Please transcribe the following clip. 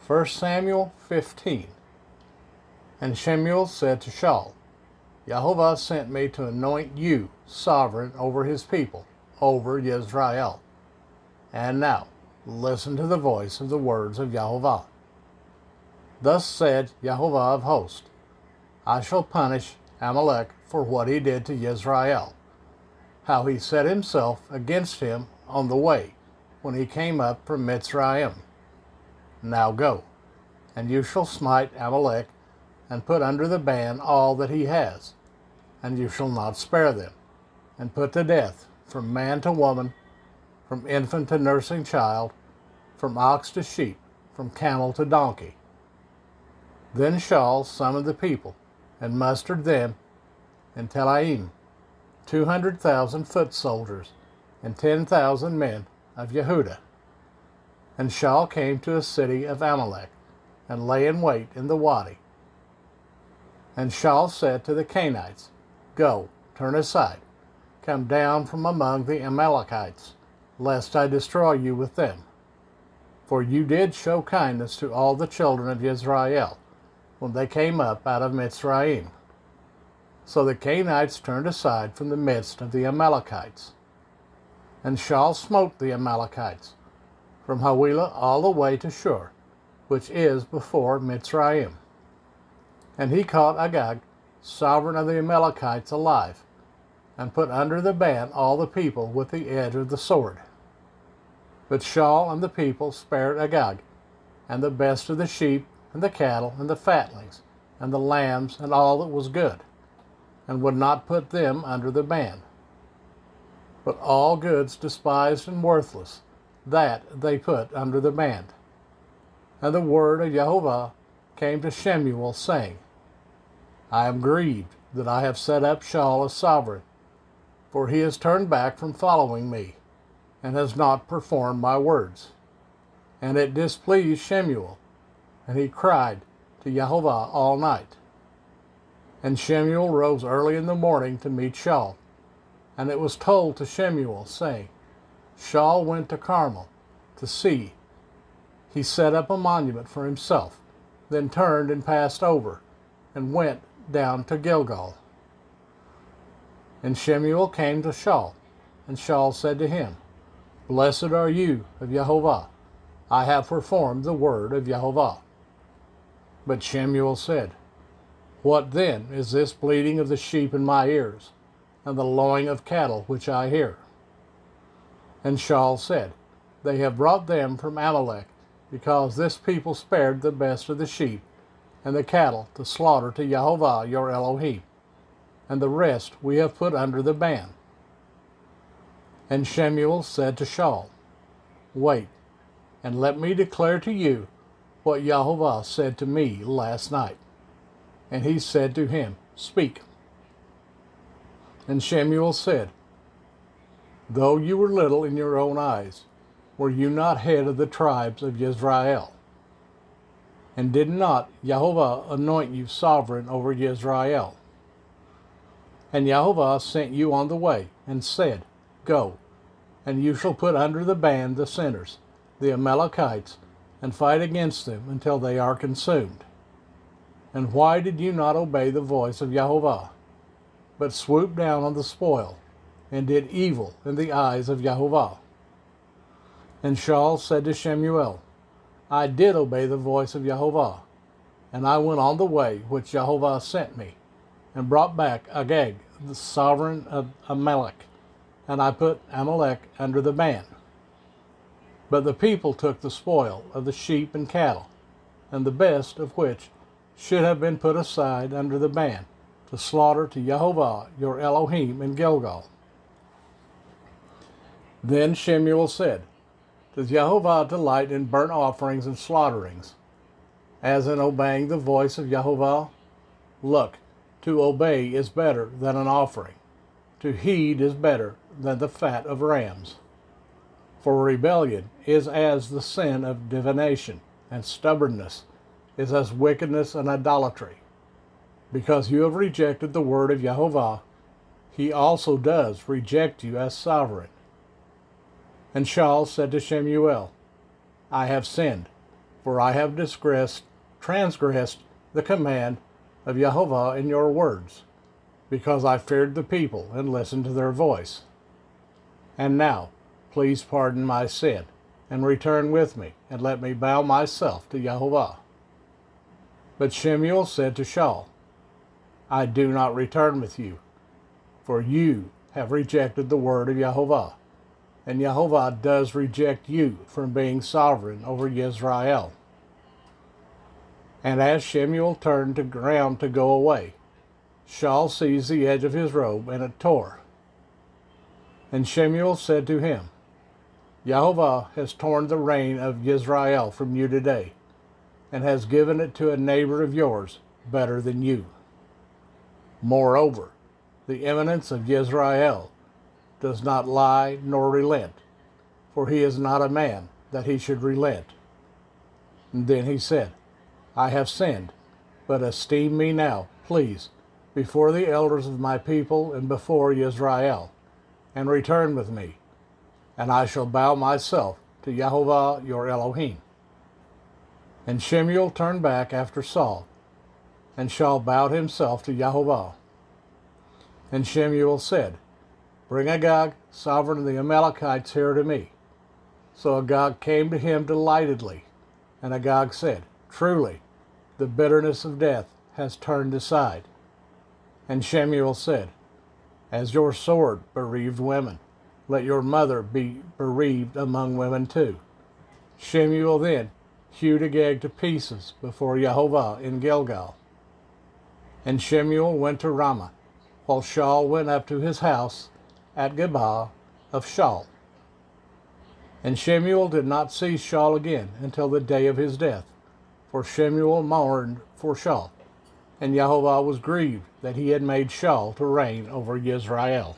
1 Samuel 15. And Shemuel said to Shaul, Jehovah sent me to anoint you sovereign over his people, over Israel. And now, listen to the voice of the words of Jehovah. Thus said Jehovah of hosts, I shall punish Amalek for what he did to Israel, how he set himself against him on the way when he came up from Mitzrayim. Now go, and you shall smite Amalek, and put under the ban all that he has, and you shall not spare them, and put to death from man to woman, from infant to nursing child, from ox to sheep, from camel to donkey. Then Shaul summoned the people, and mustered them in Telaim, 200,000 foot soldiers, and 10,000 men of Yehudah. And Shaul came to a city of Amalek, and lay in wait in the wadi. And Shaul said to the Canaanites, Go, turn aside, come down from among the Amalekites, lest I destroy you with them. For you did show kindness to all the children of Israel, when they came up out of Mitzrayim. So the Canaanites turned aside from the midst of the Amalekites. And Shaul smote the Amalekites, from Hawilah all the way to Shur, which is before Mitzrayim. And he caught Agag, sovereign of the Amalekites, alive, and put under the ban all the people with the edge of the sword. But Shaul and the people spared Agag, and the best of the sheep, and the cattle, and the fatlings, and the lambs, and all that was good, and would not put them under the ban. But all goods despised and worthless, that they put under the ban. And the word of Jehovah came to Shemuel, saying, I am grieved that I have set up Shaul as sovereign, for he has turned back from following me, and has not performed my words. And it displeased Shemuel, and he cried to Jehovah all night. And Shemuel rose early in the morning to meet Shaul. And it was told to Shemuel, saying, Shaul went to Carmel to see. He set up a monument for himself, then turned and passed over, and went down to Gilgal. And Shemuel came to Shaul, and Shaul said to him, Blessed are you of Jehovah. I have performed the word of Jehovah. But Shemuel said, What then is this bleating of the sheep in my ears, and the lowing of cattle which I hear? And Shaul said, They have brought them from Amalek, because this people spared the best of the sheep and the cattle to slaughter to Jehovah your Elohim, and the rest we have put under the ban. And Shemuel said to Shaul, Wait, and let me declare to you what Jehovah said to me last night. And he said to him, Speak. And Shemuel said, Though you were little in your own eyes, were you not head of the tribes of Israel? And did not Jehovah anoint you sovereign over Israel? And Jehovah sent you on the way, and said, Go, and you shall put under the ban the sinners, the Amalekites, and fight against them until they are consumed. And why did you not obey the voice of Jehovah, but swooped down on the spoil, and did evil in the eyes of Jehovah? And Shaul said to Shemuel, I did obey the voice of Jehovah, and I went on the way which Jehovah sent me, and brought back Agag, the sovereign of Amalek, and I put Amalek under the ban. But the people took the spoil of the sheep and cattle, and the best of which should have been put aside under the ban, to slaughter to Jehovah your Elohim in Gilgal. Then Shemuel said, Does Jehovah delight in burnt offerings and slaughterings, as in obeying the voice of Jehovah? Look, to obey is better than an offering. To heed is better than the fat of rams. For rebellion is as the sin of divination, and stubbornness is as wickedness and idolatry. Because you have rejected the word of Jehovah, he also does reject you as sovereign. And Shaul said to Shemuel, I have sinned, for I have transgressed the command of Jehovah in your words, because I feared the people and listened to their voice. And now, please pardon my sin, and return with me, and let me bow myself to Jehovah. But Shemuel said to Shaul, I do not return with you, for you have rejected the word of Jehovah, and Jehovah does reject you from being sovereign over Israel. And as Shemuel turned to ground to go away, Shaul seized the edge of his robe, and it tore. And Shemuel said to him, Jehovah has torn the reign of Israel from you today, and has given it to a neighbor of yours better than you. Moreover, the eminence of Israel does not lie nor relent, for he is not a man that he should relent. And then he said, I have sinned, but esteem me now, please, before the elders of my people and before Israel, and return with me, and I shall bow myself to Jehovah your Elohim. And Shemuel turned back after Saul, and Shaul bowed himself to Jehovah. And Shemuel said, Bring Agag, sovereign of the Amalekites, here to me. So Agag came to him delightedly, and Agag said, Truly, the bitterness of death has turned aside. And Shemuel said, As your sword bereaved women, let your mother be bereaved among women too. Shemuel then hewed Agag to pieces before Jehovah in Gilgal. And Shemuel went to Ramah, while Shaul went up to his house at Gibeah of Shaul. And Shemuel did not see Shaul again until the day of his death, for Shemuel mourned for Shaul, and Jehovah was grieved that he had made Shaul to reign over Israel.